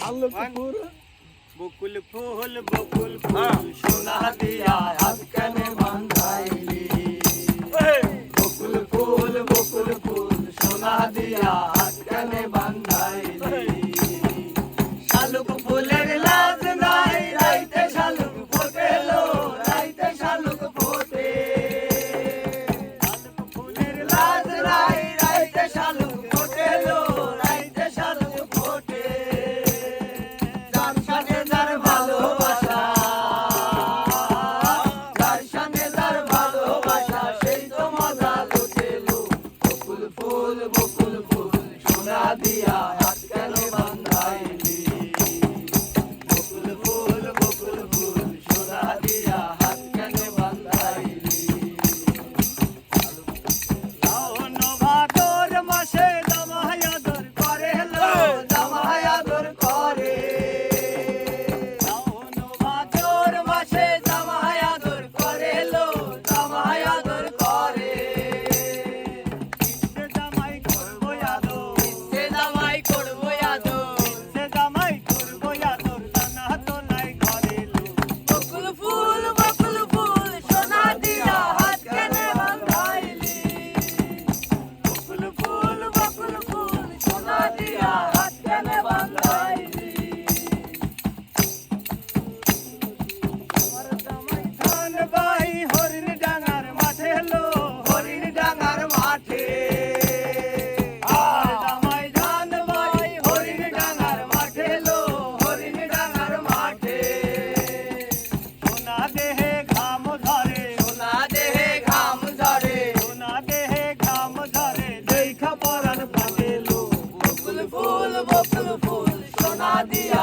বকুল ফুল বকুল ফুল সোনা দিয়া হাত কানে বাঁধাইলি বকুল ফুল সোনা দিয়া হাত কানে বাঁধাইলি শালুক ফুলের লাজ নাই রাইতে শালুক ফোটেলো রাইতে শালুক ফোটে শালুক ফুলের লাজ নাই রাইতে শালুক ফোটেলো রাইতে শালুক ফোটে যার সাথে যার ভালোবাসা যার সাথে যার ভালোবাসা সেই তো মজা লুটেলো বকুল ফুল সোনা দিয়া হাত কানে বাঁধাইলি বকুল ফুল সোনা দিয়া হাত কানে বাঁধাইলি শ্রাবণ ভাদর মাসে জামাই আদর করে লো জামাই আদর করে শ্রাবণ ভাদর মাসে জামাই আদর করে লো জামাই আদর করে ইচ্ছে জামাই করবো আদর ইচ্ছে জামাই করবো আদর ইচ্ছে জামাই করবো আদর জানা তো নাই ঘরে লো বকুল ফুল সোনা দিয়া হাত কানে বাঁধাইলি বকুল ফুল সোনা দিয়া হাত কানে বাঁধাইলি আমার জামাই ধান বাই হরিণ ডাঙার মাঠে লো হরিণ ডাঙার মাঠে জামাই ধান বাই হরিণ ডাঙার মাঠে লো হরিণ ডাঙার মাঠে সোনা দেহে ঘাম ধরে সোনা দেহে ঘাম ধরে সোনা দেহে ঘাম ধরে দেখা পরাণ পাগেলো বকুল ফুল সোনা দিয়া